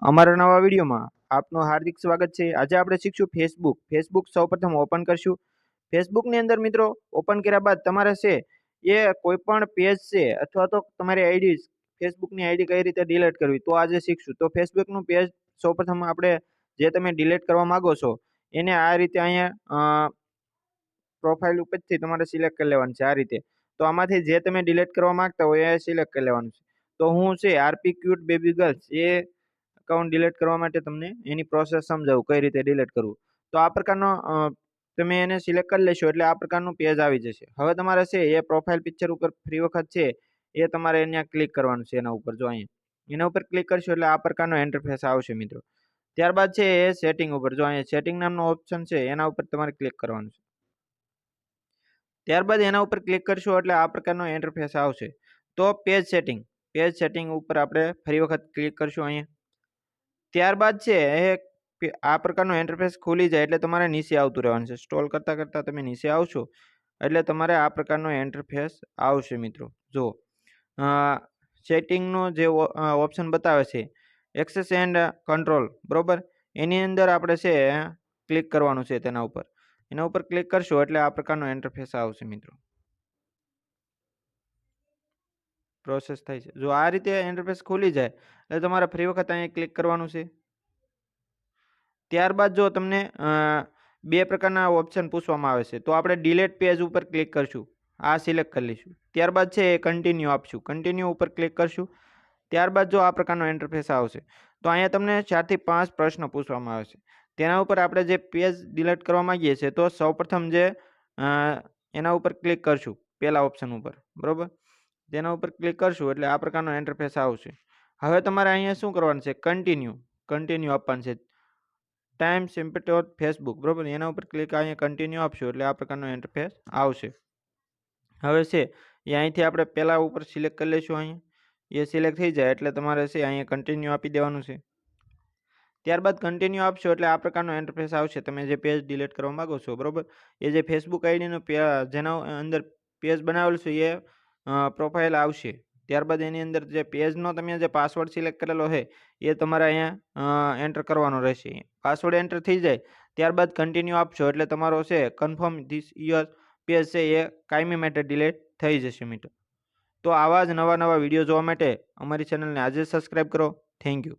અમારા નવા વિડીયોમાં આપનું હાર્દિક સ્વાગત છે। આજે આપણે શીખશું ફેસબુક સૌપ્રથમ ઓપન કરશું। ફેસબુકની અંદર મિત્રો ઓપન કર્યા બાદ તમારે છે એ કોઈ પણ પેજ છે અથવા તો તમારી આઈડી ફેસબુકની આઈડી કઈ રીતે ડિલીટ કરવી તો આજે શીખશું। તો ફેસબુકનું પેજ સૌપ્રથમ આપણે જે તમે ડિલીટ કરવા માંગો છો એને આ રીતે અહીંયા પ્રોફાઇલ ઉપરથી તમારે સિલેક્ટ કરી લેવાનું છે આ રીતે। તો આમાંથી જે તમે ડિલીટ કરવા માંગતા હોય એ સિલેક્ટ કરી લેવાનું છે। તો હું છે આરપી ક્યુટ બેબી ગર્લ્સ એ અકાઉન્ટ ડિલીટ કરવા માટે તમને એની પ્રોસેસ સમજાવું કઈ રીતે ડિલીટ કરવું। તો આ પ્રકારનો તમે એને સિલેક્ટ કરી લેશો એટલે આ પ્રકારનું પેજ આવી જશે। હવે તમારે છે એ પ્રોફાઇલ પિક્ચર ઉપર ફ્રી વખત છે એ તમારે અહીંયા ક્લિક કરવાનું છે, એના ઉપર જો અહીંયા એના ઉપર ક્લિક કરશો એટલે આ પ્રકારનો ઇન્ટરફેસ આવશે મિત્રો। ત્યારબાદ છે એ સેટિંગ ઉપર જો અહીંયા સેટિંગ નામનો ઓપ્શન છે એના ઉપર તમારે ક્લિક કરવાનું છે। ત્યારબાદ એના ઉપર ક્લિક કરશો એટલે આ પ્રકારનો ઇન્ટરફેસ આવશે। તો પેજ સેટિંગ ઉપર આપણે ફરી વખત ક્લિક કરશું અહીંયા। ત્યારબાદ છે એ આ પ્રકારનો ઇન્ટરફેસ ખુલી જાય એટલે તમારે નીચે આવતું રહેવાનું છે। સ્ક્રોલ કરતા કરતા તમે નીચે આવશો એટલે તમારે આ પ્રકારનો ઇન્ટરફેસ આવશે મિત્રો। જો સેટિંગનો જે ઓપ્શન બતાવે છે એક્સેસ એન્ડ કંટ્રોલ બરોબર, એની અંદર આપણે છે ક્લિક કરવાનું છે તેના ઉપર ક્લિક કરશો એટલે આ પ્રકારનો ઇન્ટરફેસ આવશે મિત્રો। પ્રોસેસ થાય છે જો આ રીતે ઇન્ટરફેસ ખુલી જાય એટલે તમારે ફરી વખત અહીંયા ક્લિક કરવાનું છે। ત્યારબાદ જો તમને બે પ્રકારના ઓપ્શન પૂછવામાં આવે છે તો આપણે ડિલીટ પેજ ઉપર ક્લિક કરશું, આ સિલેક્ટ કરી લઈશું। ત્યારબાદ છે એ કન્ટિન્યુ આપશું, કન્ટિન્યુ ઉપર ક્લિક કરશું। ત્યારબાદ જો આ પ્રકારનો ઇન્ટરફેસ આવશે તો અહીંયા તમને 4 થી 5 પ્રશ્નો પૂછવામાં આવે છે। તેના ઉપર આપણે જે પેજ ડિલીટ કરવા માંગીએ છીએ તો સૌપ્રથમ જે એના ઉપર ક્લિક કરશું પહેલા ઓપ્શન ઉપર બરોબર, તેના ઉપર ક્લિક કરશું એટલે આ પ્રકારનો ઇન્ટરફેસ આવશે। હવે તમારે અહીંયા શું કરવાનું છે કન્ટિન્યુ આપવાનું છે। ટાઈમ સિમ્પટોટ ફેસબુક બરોબર, એના ઉપર ક્લિક અહીંયા કન્ટિન્યુ આપશું એટલે આ પ્રકારનો ઇન્ટરફેસ આવશે। હવે છે એ અહીંથી આપણે પહેલા ઉપર સિલેક્ટ કરી લઈશું, અહીંયા એ સિલેક્ટ થઈ જાય એટલે તમારે છે અહીંયા કન્ટિન્યુ આપી દેવાનું છે। ત્યારબાદ કન્ટિન્યુ આપશો એટલે આ પ્રકારનો ઇન્ટરફેસ આવશે। તમે જે પેજ ડિલીટ કરવા માંગો છો બરોબર, એ જે ફેસબુક આઈડીનો જેના અંદર પેજ બનાવેલું છે એ પ્રોફાઇલ આવશે। ત્યારબાદ એની અંદર જે પેજનો તમે જે પાસવર્ડ સિલેક્ટ કરેલો છે એ તમારે અહીંયા એન્ટર કરવાનો રહેશે। પાસવર્ડ એન્ટર થઈ જાય ત્યારબાદ કન્ટિન્યુ આપશો એટલે તમારો છે કન્ફર્મ ધીસ યોર પેજ છે એ કાયમી માટે ડિલીટ થઈ જશે મિત્રો। તો આવા જ નવા વિડીયો જોવા માટે અમારી ચેનલને આજે સબસ્ક્રાઈબ કરો। Thank you.